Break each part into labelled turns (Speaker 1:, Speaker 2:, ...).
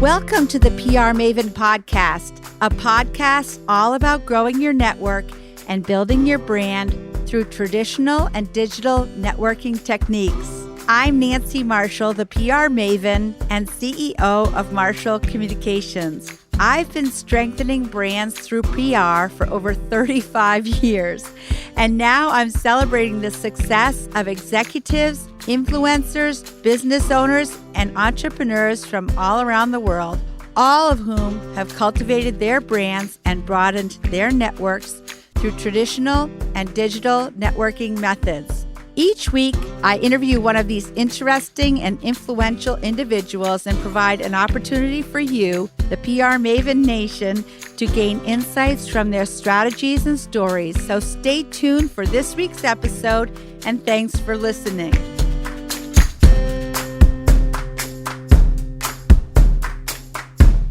Speaker 1: Welcome to the PR Maven Podcast, a podcast all about growing your network and building your brand through traditional and digital networking techniques. I'm Nancy Marshall, the PR Maven and CEO of Marshall Communications. I've been strengthening brands through PR for over 35 years, and now I'm celebrating the success of executives, influencers, business owners, and entrepreneurs from all around the world, all of whom have cultivated their brands and broadened their networks through traditional and digital networking methods. Each week, I interview one of these interesting and influential individuals and provide an opportunity for you, the PR Maven Nation, to gain insights from their strategies and stories. So stay tuned for this week's episode, and thanks for listening.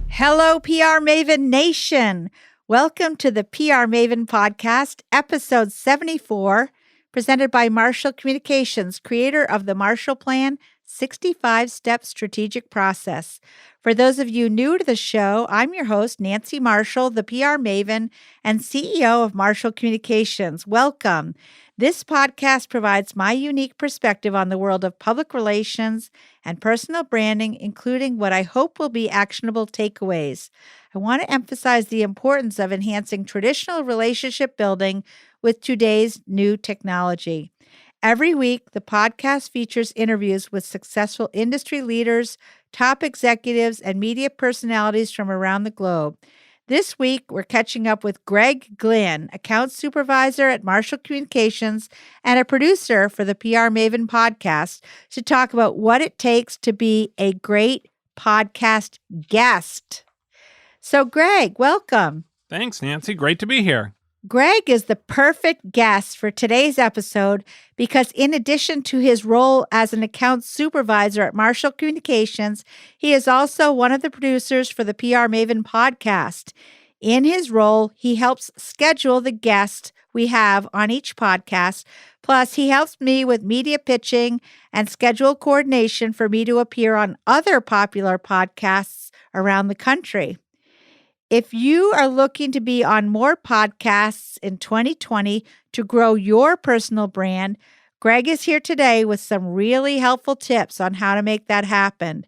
Speaker 1: Hello, PR Maven Nation. Welcome to the PR Maven Podcast, episode 74, presented by Marshall Communications, creator of the Marshall Plan 65-Step Strategic Process. For those of you new to the show, I'm your host, Nancy Marshall, the PR Maven and CEO of Marshall Communications. Welcome. This podcast provides my unique perspective on the world of public relations and personal branding, including what I hope will be actionable takeaways. I want to emphasize the importance of enhancing traditional relationship building with today's new technology. Every week, the podcast features interviews with successful industry leaders, top executives, and media personalities from around the globe. This week, we're catching up with Greg Glynn, account supervisor at Marshall Communications and a producer for the PR Maven podcast, to talk about what it takes to be a great podcast guest. So, Greg, welcome.
Speaker 2: Thanks, Nancy. Great to be here.
Speaker 1: Greg is the perfect guest for today's episode because in addition to his role as an account supervisor at Marshall Communications, he is also one of the producers for the PR Maven podcast. In his role, he helps schedule the guests we have on each podcast. Plus, he helps me with media pitching and schedule coordination for me to appear on other popular podcasts around the country. If you are looking to be on more podcasts in 2020 to grow your personal brand, Greg is here today with some really helpful tips on how to make that happen.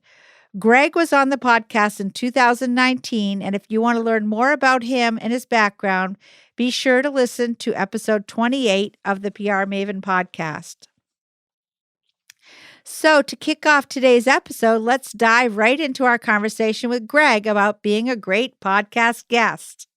Speaker 1: Greg was on the podcast in 2019, and if you want to learn more about him and his background, be sure to listen to episode 28 of the PR Maven podcast. So to kick off today's episode, let's dive right into our conversation with Greg about being a great podcast guest.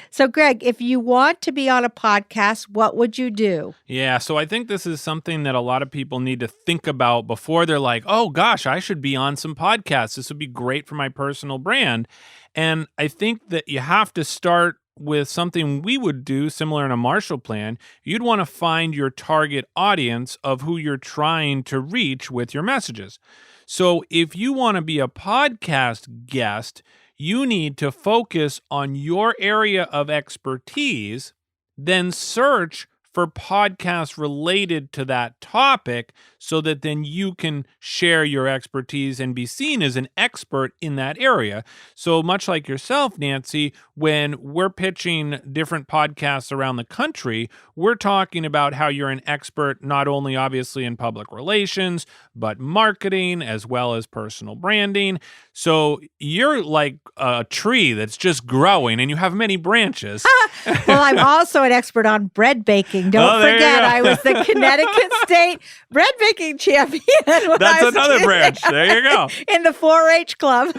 Speaker 1: So Greg, if you want to be on a podcast, what would you do?
Speaker 2: Yeah, so I think this is something that a lot of people need to think about before they're like, oh gosh, I should be on some podcasts. This would be great for my personal brand. And I think that you have to start with something we would do similar in a Marshall Plan. You'd want to find your target audience of who you're trying to reach with your messages. So if you want to be a podcast guest, you need to focus on your area of expertise, then search for podcasts related to that topic so that then you can share your expertise and be seen as an expert in that area. So much like yourself, Nancy, when we're pitching different podcasts around the country, we're talking about how you're an expert not only obviously in public relations, but marketing as well as personal branding. So you're like a tree that's just growing and you have many branches.
Speaker 1: Well, I'm also an expert on bread baking. Don't forget, I was the Connecticut State bread baking champion.
Speaker 2: That's another branch. There you go.
Speaker 1: In the 4-H club.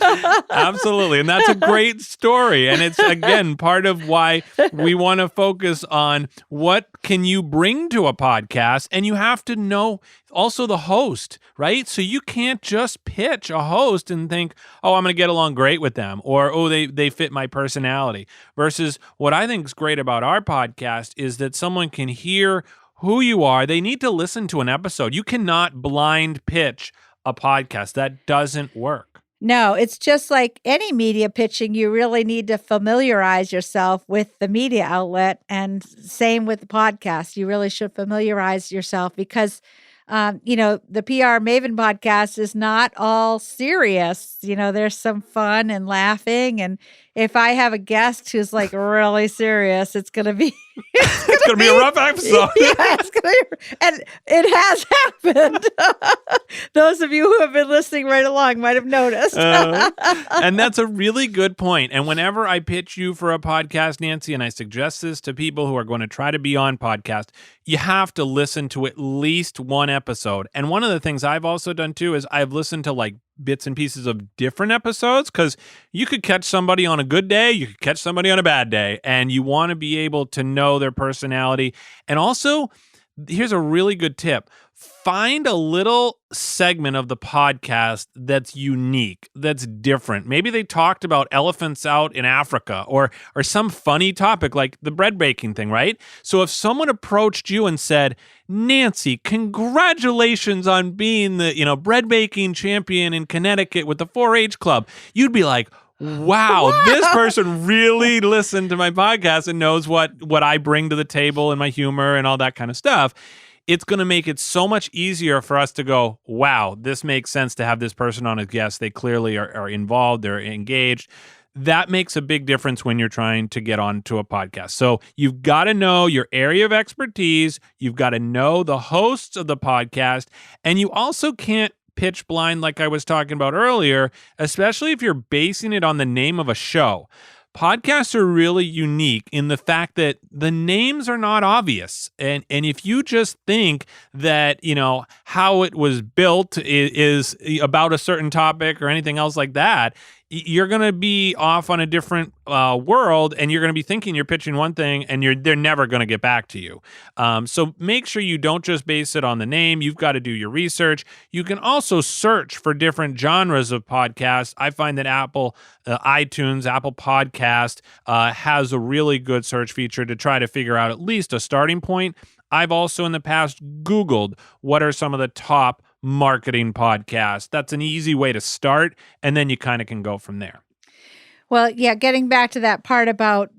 Speaker 2: Absolutely. And that's a great story. And it's, again, part of why we want to focus on what can you bring to a podcast. And you have to know also the host, right? So you can't just pitch a host and think, oh, I'm going to get along great with them, or, oh, they fit my personality. Versus what I think is great about our podcast is that someone can hear who you are. They need to listen to an episode. You cannot blind pitch a podcast. That doesn't work.
Speaker 1: No, it's just like any media pitching. You really need to familiarize yourself with the media outlet, and same with the podcast. You really should familiarize yourself because The PR Maven podcast is not all serious. There's some fun and laughing. And if I have a guest who's like really serious, it's going to be
Speaker 2: it's going to be a rough episode.
Speaker 1: And it has happened. Those of you who have been listening right along might have noticed.
Speaker 2: And that's a really good point. And whenever I pitch you for a podcast, Nancy, and I suggest this to people who are going to try to be on podcast, you have to listen to at least one episode. And one of the things I've also done too is I've listened to like bits and pieces of different episodes, because you could catch somebody on a good day, you could catch somebody on a bad day, and you want to be able to know their personality. And also, here's a really good tip. Find a little segment of the podcast that's unique, that's different. Maybe they talked about elephants out in Africa or some funny topic like the bread baking thing, right? So if someone approached you and said, Nancy, congratulations on being the, bread baking champion in Connecticut with the 4-H club, you'd be like, wow, this person really listened to my podcast and knows what I bring to the table and my humor and all that kind of stuff. It's going to make it so much easier for us to go, wow, this makes sense to have this person on as guest. They clearly are involved, they're engaged. That makes a big difference when you're trying to get onto a podcast. So you've got to know your area of expertise. You've got to know the hosts of the podcast. And you also can't pitch blind like I was talking about earlier, especially if you're basing it on the name of a show. Podcasts are really unique in the fact that the names are not obvious. And if you just think that, how it was built is about a certain topic or anything else like that, you're going to be off on a different world, and you're going to be thinking you're pitching one thing, and they're never going to get back to you. So make sure you don't just base it on the name. You've got to do your research. You can also search for different genres of podcasts. I find that iTunes, Apple Podcast has a really good search feature to try to figure out at least a starting point. I've also in the past Googled what are some of the top marketing podcasts. That's an easy way to start, and then you kind of can go from there.
Speaker 1: Well, yeah, getting back to that part about,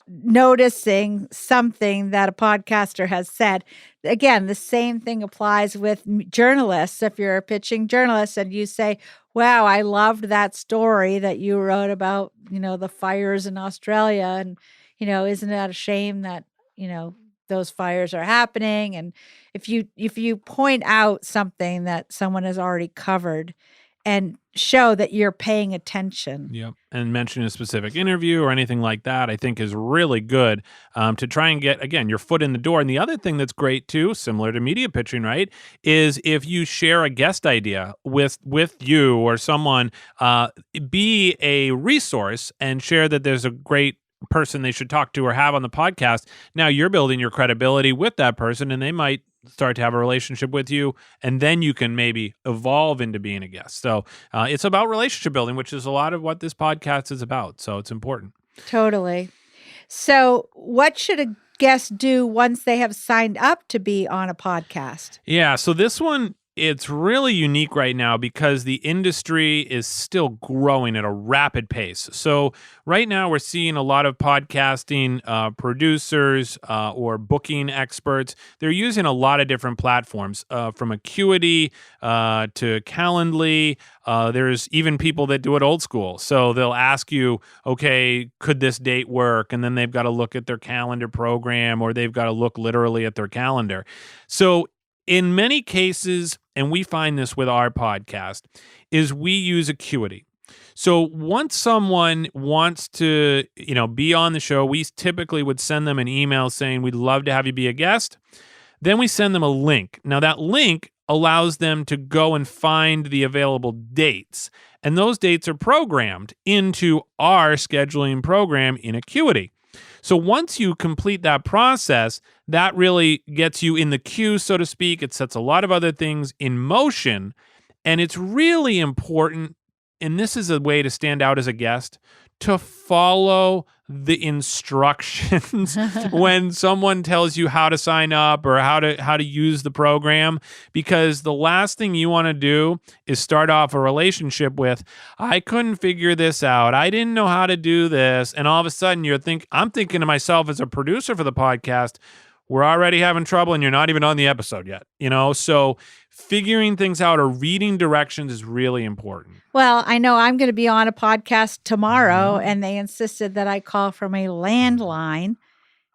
Speaker 1: noticing something that a podcaster has said. Again, the same thing applies with journalists. If you're a pitching journalist and you say, wow, I loved that story that you wrote about, the fires in Australia. And, isn't that a shame that, those fires are happening? And if you point out something that someone has already covered and show that you're paying attention.
Speaker 2: Yep. And mention a specific interview or anything like that, I think is really good to try and get, again, your foot in the door. And the other thing that's great too, similar to media pitching, right, is if you share a guest idea with you or someone, be a resource and share that there's a great person they should talk to or have on the podcast. Now you're building your credibility with that person, and they might start to have a relationship with you, and then you can maybe evolve into being a guest. So it's about relationship building, which is a lot of what this podcast is about. So it's important.
Speaker 1: Totally. So what should a guest do once they have signed up to be on a podcast?
Speaker 2: Yeah. So this one, it's really unique right now because the industry is still growing at a rapid pace. So right now we're seeing a lot of podcasting producers or booking experts. They're using a lot of different platforms from Acuity to Calendly. There's even people that do it old school. So they'll ask you, okay, could this date work? And then they've got to look at their calendar program, or they've got to look literally at their calendar. So in many cases, and we find this with our podcast, is we use Acuity. So once someone wants to, be on the show, we typically would send them an email saying, we'd love to have you be a guest. Then we send them a link. Now that link allows them to go and find the available dates. And those dates are programmed into our scheduling program in Acuity. So once you complete that process, that really gets you in the queue, so to speak. It sets a lot of other things in motion. And it's really important, and this is a way to stand out as a guest, to follow the instructions when someone tells you how to sign up or how to use the program, because the last thing you want to do is start off a relationship with, I couldn't figure this out, I didn't know how to do this, and all of a sudden I'm thinking to myself as a producer for the podcast, we're already having trouble and you're not even on the episode yet, So figuring things out or reading directions is really important.
Speaker 1: Well, I know I'm going to be on a podcast tomorrow, and they insisted that I call from a landline,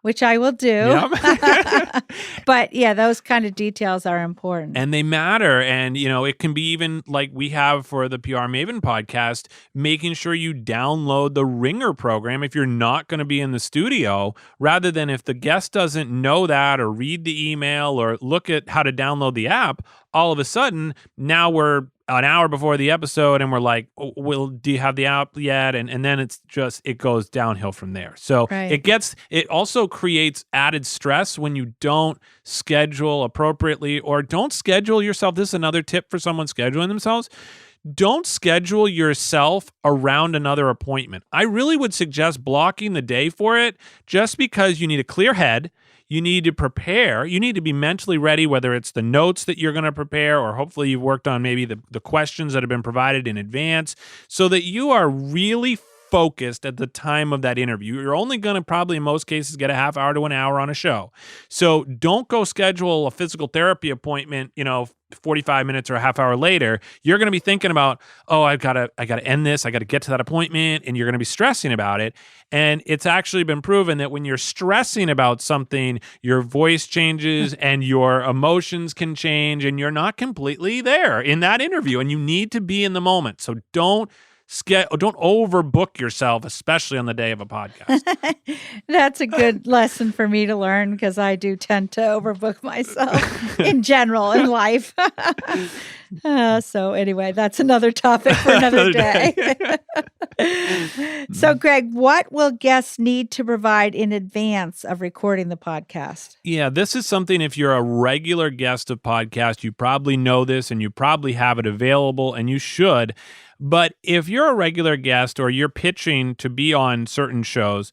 Speaker 1: which I will do.
Speaker 2: Yep.
Speaker 1: But yeah, those kind of details are important.
Speaker 2: And they matter. And, it can be even like we have for the PR Maven podcast, making sure you download the Ringer program if you're not going to be in the studio, rather than if the guest doesn't know that or read the email or look at how to download the app, all of a sudden, now we're an hour before the episode and we're like, oh, well, do you have the app yet? And then it goes downhill from there. So
Speaker 1: Right.
Speaker 2: it also creates added stress when you don't schedule appropriately or don't schedule yourself. This is another tip for someone scheduling themselves. Don't schedule yourself around another appointment. I really would suggest blocking the day for it, just because you need a clear head. You need to prepare. You need to be mentally ready, whether it's the notes that you're going to prepare or hopefully you've worked on maybe the questions that have been provided in advance, so that you are really focused at the time of that interview. You're only going to probably in most cases get a half hour to an hour on a show. So don't go schedule a physical therapy appointment, 45 minutes or a half hour later. You're going to be thinking about, oh, I got to end this. I got to get to that appointment. And you're going to be stressing about it. And it's actually been proven that when you're stressing about something, your voice changes and your emotions can change and you're not completely there in that interview. And you need to be in the moment. So don't overbook yourself, especially on the day of a podcast.
Speaker 1: That's a good lesson for me to learn, because I do tend to overbook myself in general in life. So anyway, that's another topic for another day. So Greg, what will guests need to provide in advance of recording the podcast?
Speaker 2: Yeah, this is something, if you're a regular guest of podcast, you probably know this and you probably have it available, and you should. But if you're a regular guest or you're pitching to be on certain shows,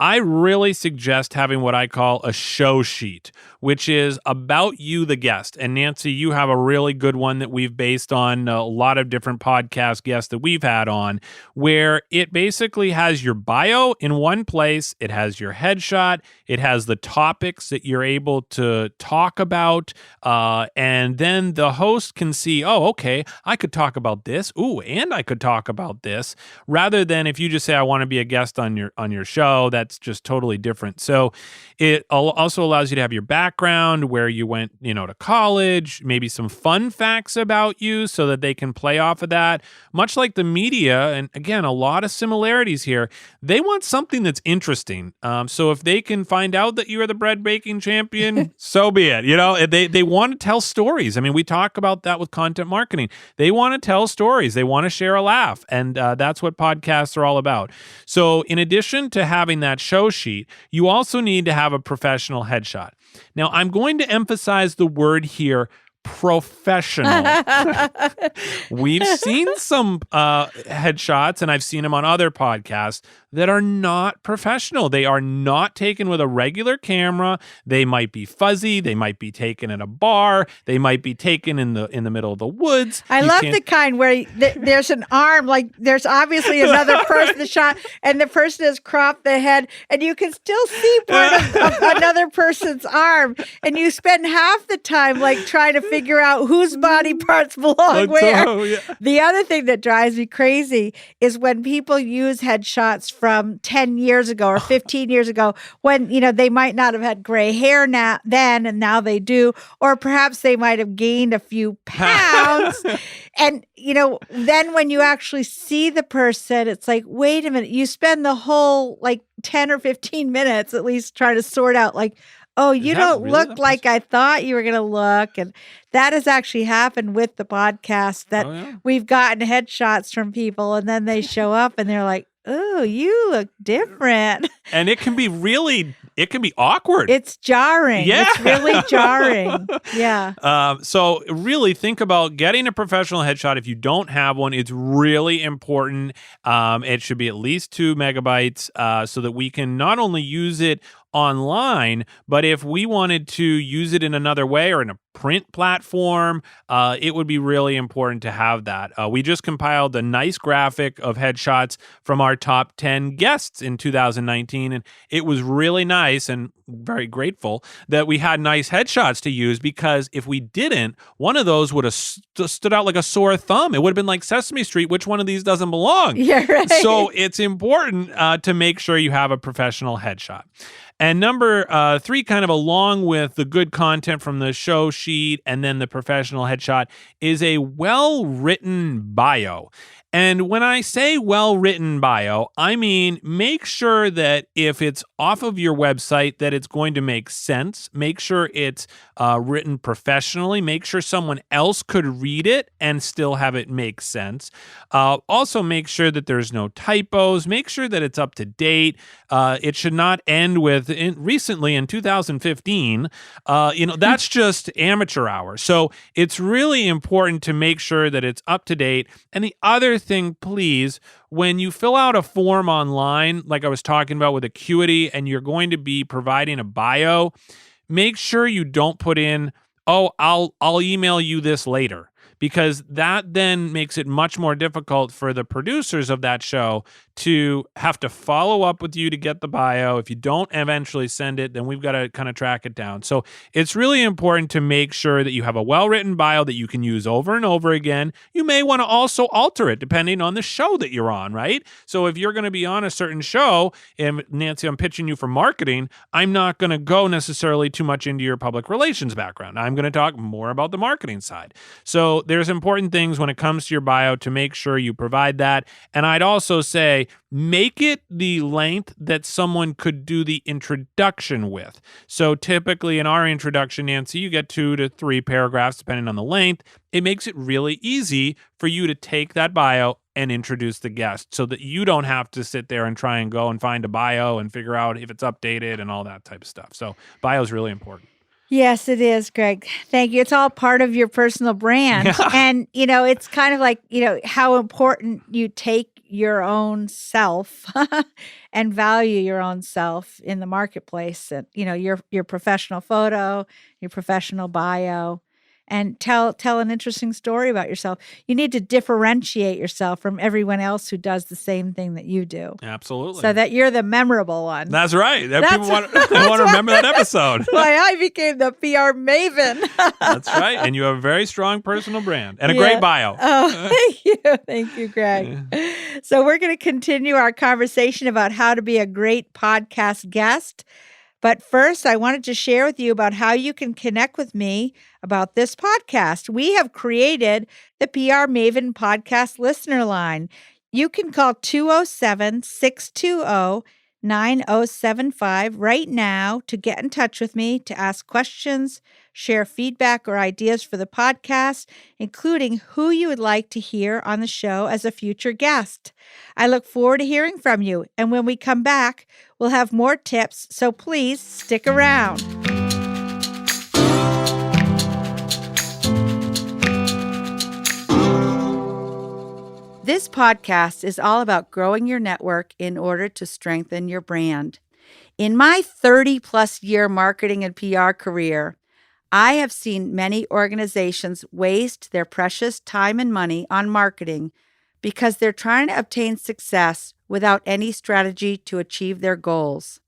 Speaker 2: I really suggest having what I call a show sheet, which is about you, the guest. And Nancy, you have a really good one that we've based on a lot of different podcast guests that we've had on, where it basically has your bio in one place, it has your headshot, it has the topics that you're able to talk about, and then the host can see, oh, okay, I could talk about this, and I could talk about this, rather than if you just say, I want to be a guest on your show, that's just totally different. So it also allows you to have your background, where you went, to college, maybe some fun facts about you so that they can play off of that. Much like the media, and again, a lot of similarities here, they want something that's interesting. So if they can find out that you are the bread baking champion, so be it. They want to tell stories. I mean, we talk about that with content marketing. They want to tell stories. They want to share a laugh. And that's what podcasts are all about. So in addition to having that show sheet, you also need to have a professional headshot. Now, I'm going to emphasize the word here, professional. We've seen some headshots, and I've seen them on other podcasts, that are not professional. They are not taken with a regular camera. They might be fuzzy. They might be taken in a bar. They might be taken in the middle of the woods.
Speaker 1: I love the kind where there's an arm, like there's obviously another person shot, and the person has cropped the head, and you can still see part of another person's arm, and you spend half the time like trying to figure out whose body parts belong where.
Speaker 2: Yeah.
Speaker 1: The other thing that drives me crazy is when people use headshots from 10 years ago or 15 years ago, when, they might not have had gray hair then, and now they do, or perhaps they might have gained a few pounds. And, then when you actually see the person, it's like, wait a minute, you spend the whole like 10 or 15 minutes at least trying to sort out like, oh, you don't
Speaker 2: really
Speaker 1: look like I thought you were going to look. And that has actually happened with the podcast, that we've gotten headshots from people, and then they show up and they're like, oh, you look different.
Speaker 2: And it can be awkward.
Speaker 1: It's jarring.
Speaker 2: Yeah.
Speaker 1: It's really jarring. Yeah.
Speaker 2: So really think about getting a professional headshot. If you don't have one, it's really important. It should be at least 2 megabytes so that we can not only use it online. But if we wanted to use it in another way or in a print platform, it would be really important to have that. We just compiled a nice graphic of headshots from our top 10 guests in 2019, and it was really nice and very grateful that we had nice headshots to use, because if we didn't, one of those would have stood out like a sore thumb. It would have been like Sesame Street. Which one of these doesn't belong?
Speaker 1: Yeah, right.
Speaker 2: So it's important to make sure you have a professional headshot. And number 3, kind of along with the good content from the show sheet and then the professional headshot, is a well-written bio. And when I say well-written bio, I mean make sure that if it's off of your website that it's going to make sense. Make sure it's written professionally. Make sure someone else could read it and still have it make sense. Also make sure that there's no typos. Make sure that it's up to date. It should not end with recently in 2015. That's just amateur hour. So it's really important to make sure that it's up to date. And the other thing, please, when you fill out a form online, like I was talking about with Acuity, and you're going to be providing a bio, make sure you don't put in, "Oh, I'll email you this later," because that then makes it much more difficult for the producers of that show to have to follow up with you to get the bio. If you don't eventually send it, then we've got to kind of track it down. So it's really important to make sure that you have a well-written bio that you can use over and over again. You may want to also alter it depending on the show that you're on, right? So if you're going to be on a certain show, and Nancy, I'm pitching you for marketing, I'm not going to go necessarily too much into your public relations background. I'm going to talk more about the marketing side. So there's important things when it comes to your bio to make sure you provide that. And I'd also say, make it the length that someone could do the introduction with. So typically in our introduction, Nancy, you get 2 to 3 paragraphs depending on the length. It makes it really easy for you to take that bio and introduce the guest so that you don't have to sit there and try and go and find a bio and figure out if it's updated and all that type of stuff. So bio is really important.
Speaker 1: Yes, it is, Greg. Thank you. It's all part of your personal brand.
Speaker 2: Yeah.
Speaker 1: And, it's kind of like, how important you take your own self and value your own self in the marketplace. And, your professional photo, your professional bio, and tell an interesting story about yourself. You need to differentiate yourself from everyone else who does the same thing that you do.
Speaker 2: Absolutely.
Speaker 1: So that you're the memorable one.
Speaker 2: That's right. People want to remember that episode.
Speaker 1: That's why I became the PR maven.
Speaker 2: That's right. And you have a very strong personal brand and a great bio.
Speaker 1: Oh, thank you. Thank you, Greg.
Speaker 2: Yeah.
Speaker 1: So we're going to continue our conversation about how to be a great podcast guest. But first, I wanted to share with you about how you can connect with me about this podcast. We have created the PR Maven Podcast Listener Line. You can call 207-620-9075 right now to get in touch with me, to ask questions, share feedback or ideas for the podcast, including who you would like to hear on the show as a future guest. I look forward to hearing from you. And when we come back, we'll have more tips, so please stick around. This podcast is all about growing your network in order to strengthen your brand. In my 30-plus year marketing and PR career, I have seen many organizations waste their precious time and money on marketing because they're trying to obtain success without any strategy to achieve their goals.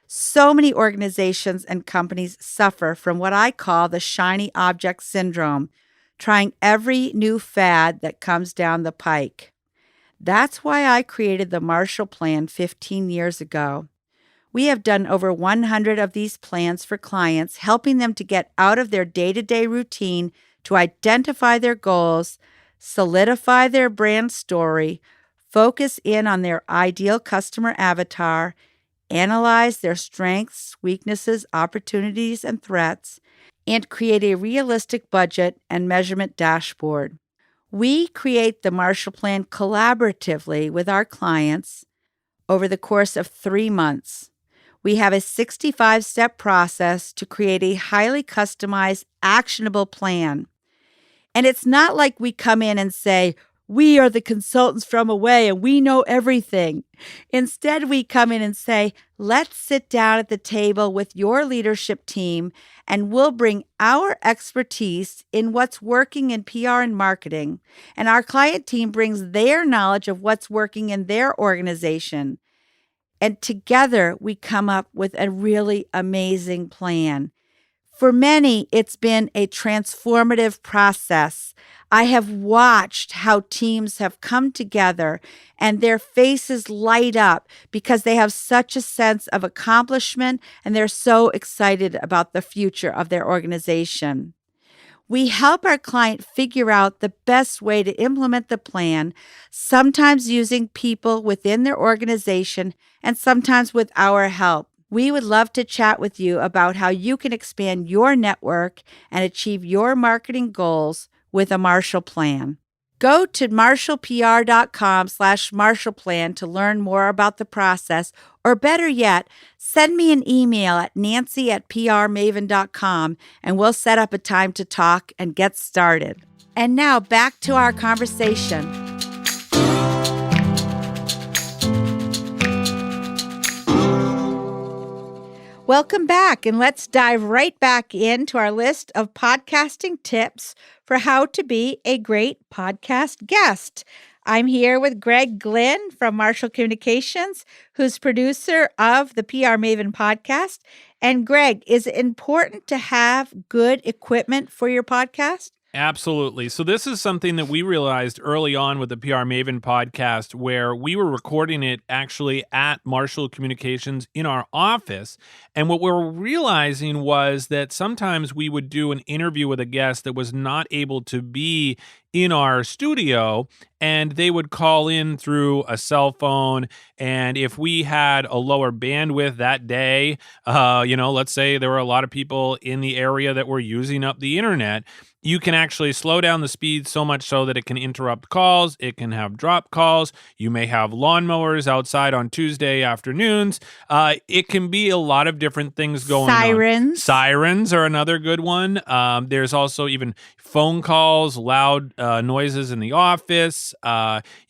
Speaker 1: So many organizations and companies suffer from what I call the shiny object syndrome, trying every new fad that comes down the pike. That's why I created the Marshall Plan 15 years ago. We have done over 100 of these plans for clients, helping them to get out of their day-to-day routine to identify their goals, solidify their brand story, focus in on their ideal customer avatar, analyze their strengths, weaknesses, opportunities, and threats, and create a realistic budget and measurement dashboard. We create the Marshall Plan collaboratively with our clients over the course of 3 months. We have a 65-step process to create a highly customized, actionable plan. And it's not like we come in and say,
Speaker 3: we are the consultants from away and we know everything. Instead, we come in and say, let's sit down at the table with your leadership team and we'll bring our expertise in what's working in PR and marketing. And our client team brings their knowledge of what's working in their organization. And together we come up with a really amazing plan. For many, it's been a transformative process. I have watched how teams have come together and their faces light up because they have such a sense of accomplishment and they're so excited about the future of their organization. We help our client figure out the best way to implement the plan, sometimes using people within their organization and sometimes with our help. We would love to chat with you about how you can expand your network and achieve your marketing goals with a Marshall Plan. Go to marshallpr.com/MarshallPlan to learn more about the process, or better yet, send me an email at nancy@prmaven.com and we'll set up a time to talk and get started. And now back to our conversation.
Speaker 1: Welcome back, and let's dive right back into our list of podcasting tips for how to be a great podcast guest. I'm here with Greg Glynn from Marshall Communications, who's producer of the PR Maven podcast. And Greg, is it important to have good equipment for your podcast?
Speaker 2: Absolutely. So this is something that we realized early on with the PR Maven podcast, where we were recording it actually at Marshall Communications in our office. And what we were realizing was that sometimes we would do an interview with a guest that was not able to be in our studio, and they would call in through a cell phone. And if we had a lower bandwidth that day, let's say there were a lot of people in the area that were using up the internet, you can actually slow down the speed so much so that it can interrupt calls. It can have drop calls. You may have lawnmowers outside on Tuesday afternoons. It can be a lot of different things going on. Sirens are another good one. There's also even phone calls, loud noises in the office.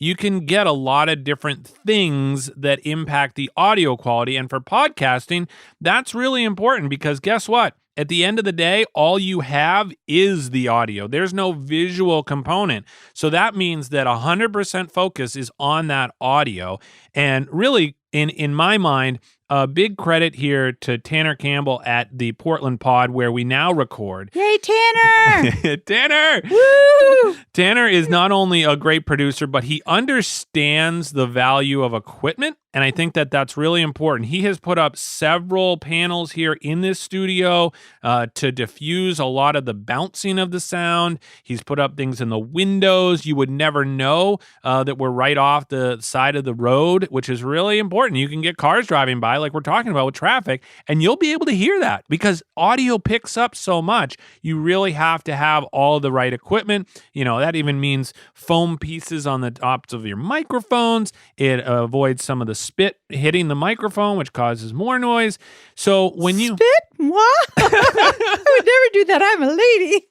Speaker 2: You can get a lot of different things that impact the audio quality. And for podcasting, that's really important because guess what? At the end of the day, all you have is the audio. There's no visual component. So that means that 100% focus is on that audio. And really, in my mind, a big credit here to Tanner Campbell at the Portland Pod, where we now record.
Speaker 1: Yay, Tanner!
Speaker 2: Tanner!
Speaker 1: Woo!
Speaker 2: Tanner is not only a great producer, but he understands the value of equipment. And I think that that's really important. He has put up several panels here in this studio to diffuse a lot of the bouncing of the sound. He's put up things in the windows. You would never know that we're right off the side of the road, which is really important. You can get cars driving by like we're talking about with traffic, and you'll be able to hear that because audio picks up so much. You really have to have all the right equipment. That even means foam pieces on the tops of your microphones. It avoids some of the spit hitting the microphone, which causes more noise. So when you
Speaker 1: spit, what? I would never do that. I'm a lady.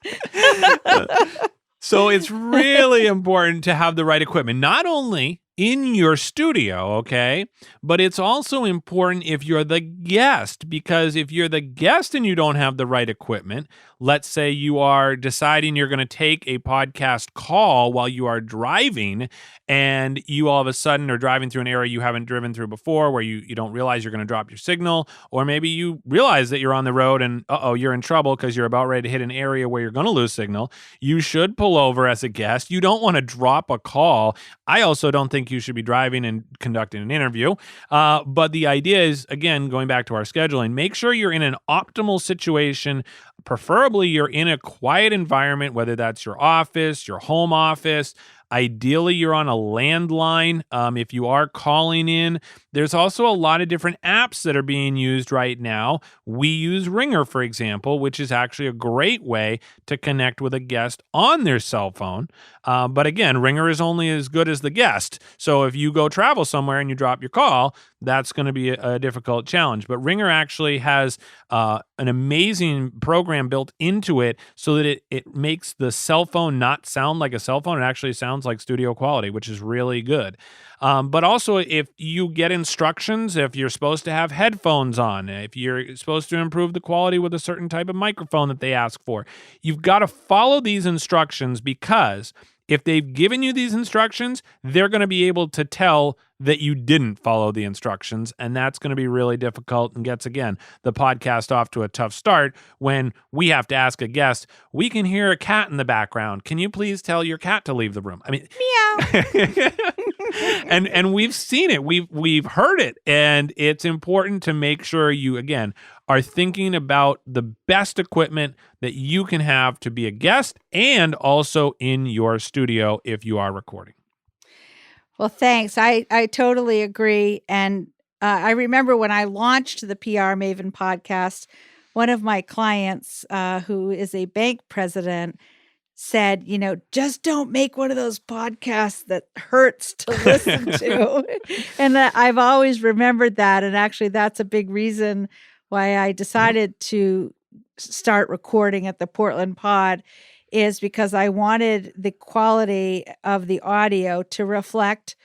Speaker 2: So it's really important to have the right equipment, not only in your studio, okay, but it's also important if you're the guest, because if you're the guest and you don't have the right equipment, let's say you are deciding you're going to take a podcast call while you are driving, and you all of a sudden are driving through an area you haven't driven through before where you don't realize you're going to drop your signal, or maybe you realize that you're on the road and you're in trouble because you're about ready to hit an area where you're going to lose signal. You should pull over as a guest. You don't want to drop a call. I also don't think you should be driving and conducting an interview. But the idea is, again, going back to our scheduling, make sure you're in an optimal situation. Preferably you're in a quiet environment, whether that's your office, your home office. Ideally, you're on a landline if you are calling in. There's also a lot of different apps that are being used right now. We use Ringr, for example, which is actually a great way to connect with a guest on their cell phone. But again, Ringr is only as good as the guest. So if you go travel somewhere and you drop your call, that's going to be a difficult challenge. But Ringr actually has an amazing program built into it so that it makes the cell phone not sound like a cell phone. It actually sounds sounds like studio quality, which is really good. But also, if you get instructions, if you're supposed to have headphones on, if you're supposed to improve the quality with a certain type of microphone that they ask for, you've got to follow these instructions, because if they've given you these instructions, they're going to be able to tell that you didn't follow the instructions, and that's going to be really difficult and gets, again, the podcast off to a tough start when we have to ask a guest, we can hear a cat in the background. Can you please tell your cat to leave the room? I mean,
Speaker 1: Meow.
Speaker 2: and we've seen it. We've heard it, and it's important to make sure you, again, are thinking about the best equipment that you can have to be a guest and also in your studio if you are recording.
Speaker 1: Well, thanks. I totally agree. And I remember when I launched the PR Maven podcast, one of my clients, who is a bank president, said, just don't make one of those podcasts that hurts to listen to. And I've always remembered that. And actually, that's a big reason why I decided to start recording at the Portland Pod, is because I wanted the quality of the audio to reflect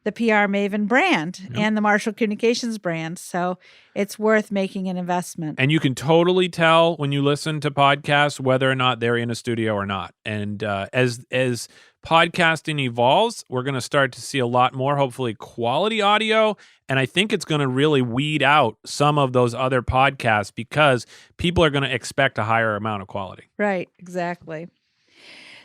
Speaker 1: the PR Maven brand and the Marshall Communications brand. So it's worth making an investment.
Speaker 2: And you can totally tell when you listen to podcasts whether or not they're in a studio or not. And as podcasting evolves, we're going to start to see a lot more, hopefully, quality audio. And I think it's going to really weed out some of those other podcasts because people are going to expect a higher amount of quality.
Speaker 1: Right, exactly.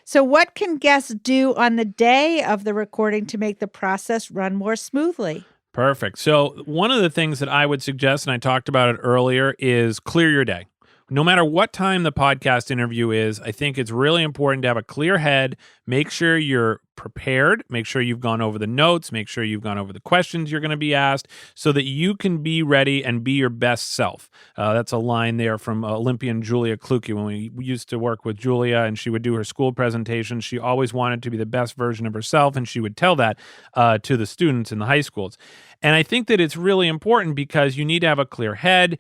Speaker 1: So what can guests do on the day of the recording to make the process run more smoothly?
Speaker 2: Perfect. So one of the things that I would suggest, and I talked about it earlier, is clear your day. No matter what time the podcast interview is, I think it's really important to have a clear head. Make sure you're prepared. Make sure you've gone over the notes. Make sure you've gone over the questions you're going to be asked so that you can be ready and be your best self. That's a line there from Olympian Julia Kluge. When we used to work with Julia and she would do her school presentations, she always wanted to be the best version of herself, and she would tell that to the students in the high schools. And I think that it's really important because you need to have a clear head.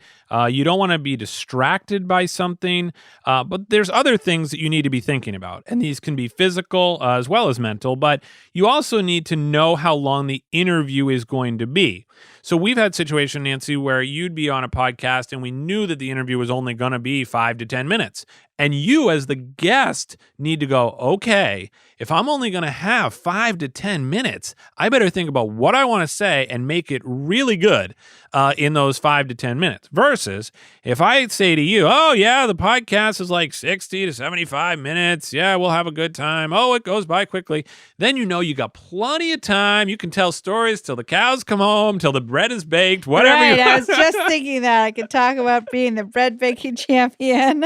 Speaker 2: You don't want to be distracted by something, but there's other things that you need to be thinking about. And these can be physical as well as mental, but you also need to know how long the interview is going to be. So we've had situation, Nancy, where you'd be on a podcast and we knew that the interview was only going to be 5 to 10 minutes. And you, as the guest, need to go, okay, if I'm only going to have 5 to 10 minutes, I better think about what I want to say and make it really good in those 5 to 10 minutes. Versus if I say to you, oh, yeah, the podcast is like 60 to 75 minutes. Yeah, we'll have a good time. Oh, it goes by quickly. Then you know you got plenty of time. You can tell stories till the cows come home, till the bread is baked, whatever.
Speaker 1: Right, I was just thinking that. I could talk about being the bread baking champion,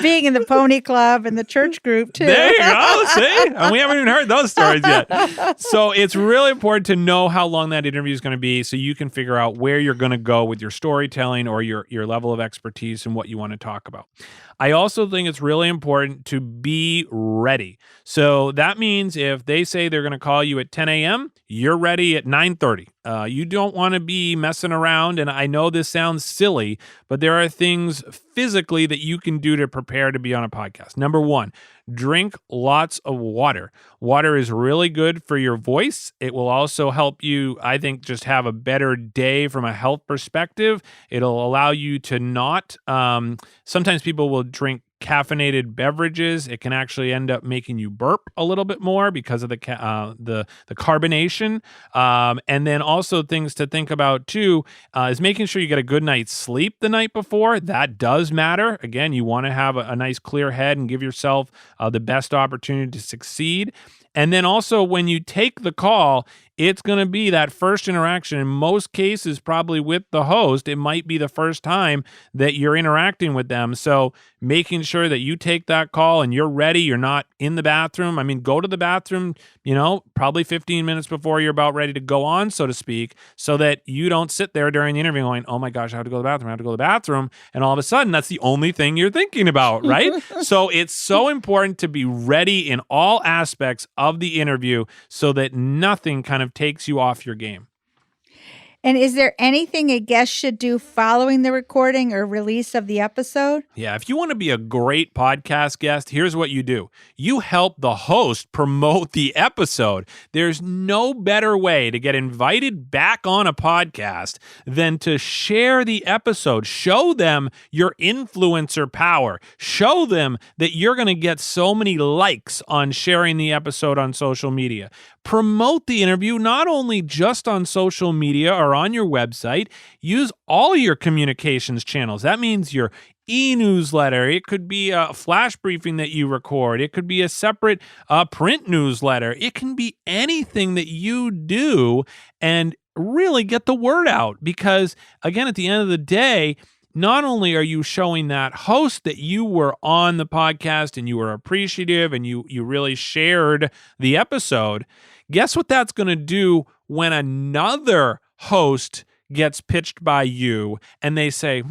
Speaker 1: being in the pony club and the church group, too.
Speaker 2: There you go, see? And we haven't even heard those stories yet. So it's really important to know how long that interview is going to be so you can figure out where you're going to go with your storytelling or your level of expertise and what you want to talk about. I also think it's really important to be ready. So that means if they say they're going to call you at 10 a.m., you're ready at 9:30. You don't want to be messing around. And I know this sounds silly, but there are things physically that you can do to prepare to be on a podcast. Number one, drink lots of water. Water is really good for your voice. It will also help you, I think, just have a better day from a health perspective. It'll allow you to not, sometimes people will drink caffeinated beverages. It can actually end up making you burp a little bit more because of the carbonation. And then also things to think about too is making sure you get a good night's sleep the night before. That does matter. Again, you want to have a nice clear head and give yourself the best opportunity to succeed. And then also when you take the call, it's going to be that first interaction. In most cases, probably with the host, it might be the first time that you're interacting with them. So making sure that you take that call and you're ready, you're not in the bathroom. I mean, go to the bathroom, probably 15 minutes before you're about ready to go on, so to speak, so that you don't sit there during the interview going, oh my gosh, I have to go to the bathroom, I have to go to the bathroom. And all of a sudden, that's the only thing you're thinking about, right? So it's so important to be ready in all aspects of the interview so that nothing kind of takes you off your game.
Speaker 1: And is there anything a guest should do following the recording or release of the episode?
Speaker 2: Yeah, if you want to be a great podcast guest, here's what you do. You help the host promote the episode. There's no better way to get invited back on a podcast than to share the episode. Show them your influencer power. Show them that you're going to get so many likes on sharing the episode on social media. Promote the interview not only just on social media or on your website. Use all your communications channels. That means your e-newsletter. It could be a flash briefing that you record. It could be a separate print newsletter. It can be anything that you do and really get the word out. Because, again, at the end of the day, not only are you showing that host that you were on the podcast and you were appreciative and you really shared the episode, guess what that's going to do when another host gets pitched by you and they say,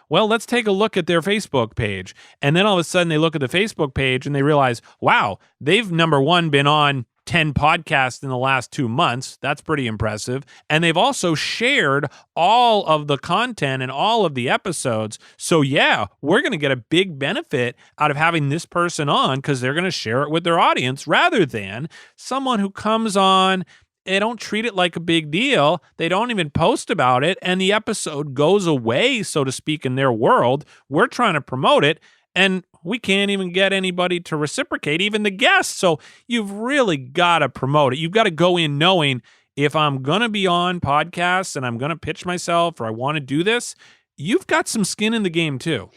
Speaker 2: well, let's take a look at their Facebook page. And then all of a sudden they look at the Facebook page and they realize, wow, they've number one been on 10 podcasts in the last 2 months. That's pretty impressive. And they've also shared all of the content and all of the episodes. So yeah, we're going to get a big benefit out of having this person on because they're going to share it with their audience rather than someone who comes on. They don't treat it like a big deal. They don't even post about it. And the episode goes away, so to speak, in their world. We're trying to promote it. And we can't even get anybody to reciprocate, even the guests. So you've really got to promote it. You've got to go in knowing if I'm going to be on podcasts and I'm going to pitch myself or I want to do this, you've got some skin in the game too.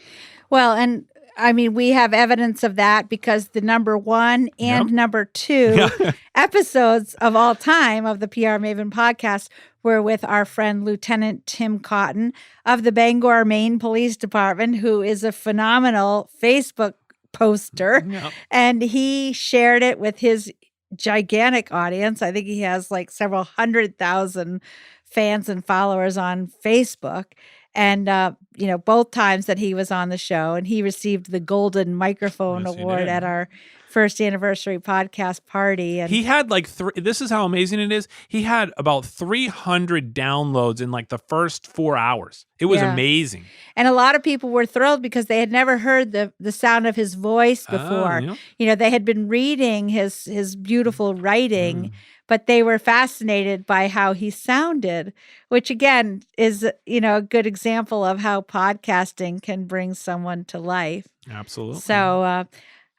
Speaker 1: Well, and I mean, we have evidence of that because the number 1 and number 2 episodes of all time of the PR Maven podcast were with our friend Lieutenant Tim Cotton of the Bangor, Maine Police Department, who is a phenomenal Facebook poster. And he shared it with his gigantic audience. I think he has like several 100,000 fans and followers on Facebook. And, both times that he was on the show, and he received the Golden Microphone Award at our first anniversary podcast party. And
Speaker 2: he had this is how amazing it is. He had about 300 downloads in like the first 4 hours. It was amazing.
Speaker 1: And a lot of people were thrilled because they had never heard the sound of his voice before. They had been reading his beautiful writing, but they were fascinated by how he sounded, which again is, a good example of how podcasting can bring someone to life.
Speaker 2: Absolutely.
Speaker 1: So,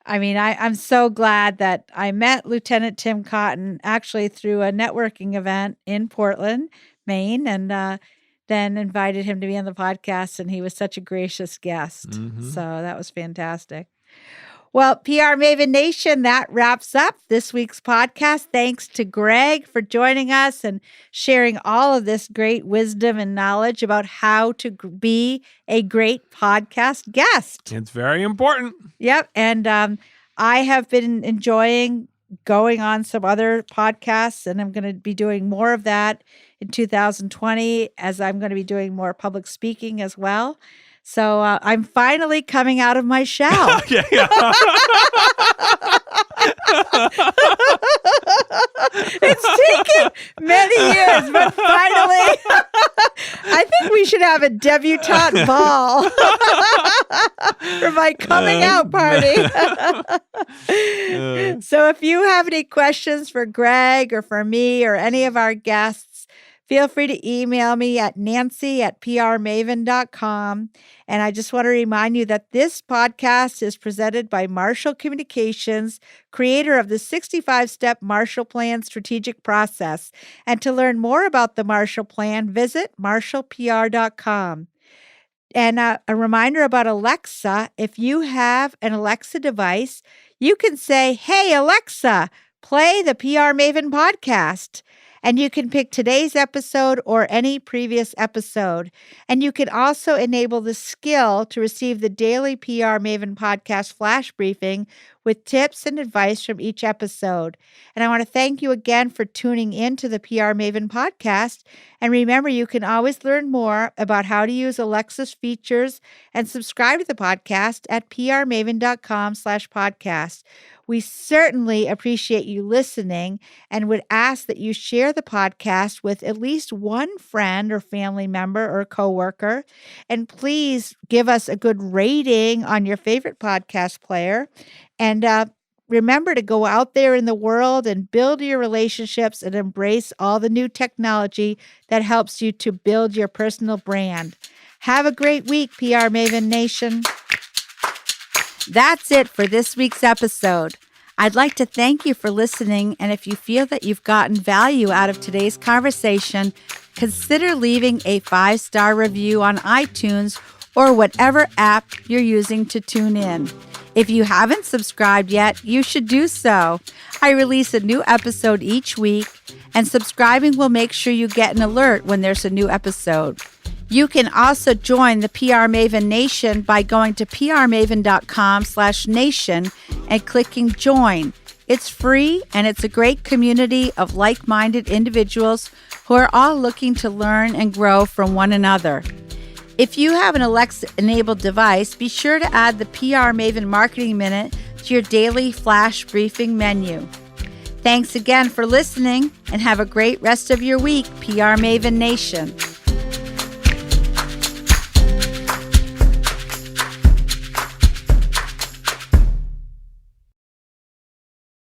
Speaker 1: I'm so glad that I met Lieutenant Tim Cotton actually through a networking event in Portland, Maine, and then invited him to be on the podcast, and he was such a gracious guest. So that was fantastic. Well, PR Maven Nation, that wraps up this week's podcast. Thanks to Greg for joining us and sharing all of this great wisdom and knowledge about how to be a great podcast guest.
Speaker 2: It's very important.
Speaker 1: Yep. And I have been enjoying going on some other podcasts, and I'm going to be doing more of that in 2020 as I'm going to be doing more public speaking as well. So I'm finally coming out of my shell. It's taken many years, but finally, I think we should have a debutante ball for my coming out party. So if you have any questions for Greg or for me or any of our guests, feel free to email me at nancy@prmaven.com. And I just want to remind you that this podcast is presented by Marshall Communications, creator of the 65-step Marshall Plan strategic process. And to learn more about the Marshall Plan, visit marshallpr.com. And a reminder about Alexa, if you have an Alexa device, you can say, "Hey, Alexa, play the PR Maven podcast." And you can pick today's episode or any previous episode. And you can also enable the skill to receive the daily PR Maven podcast flash briefing with tips and advice from each episode. And I want to thank you again for tuning in to the PR Maven podcast. And remember, you can always learn more about how to use Alexa's features and subscribe to the podcast at prmaven.com/podcast. We certainly appreciate you listening and would ask that you share the podcast with at least one friend or family member or coworker. And please give us a good rating on your favorite podcast player. And remember to go out there in the world and build your relationships and embrace all the new technology that helps you to build your personal brand. Have a great week, PR Maven Nation.
Speaker 3: That's it for this week's episode. I'd like to thank you for listening, and if you feel that you've gotten value out of today's conversation, consider leaving a 5-star review on iTunes or whatever app you're using to tune in. If you haven't subscribed yet, you should do so. I release a new episode each week, and subscribing will make sure you get an alert when there's a new episode. You can also join the PR Maven Nation by going to prmaven.com/nation and clicking join. It's free, and it's a great community of like-minded individuals who are all looking to learn and grow from one another. If you have an Alexa-enabled device, be sure to add the PR Maven Marketing Minute to your daily flash briefing menu. Thanks again for listening, and have a great rest of your week, PR Maven Nation.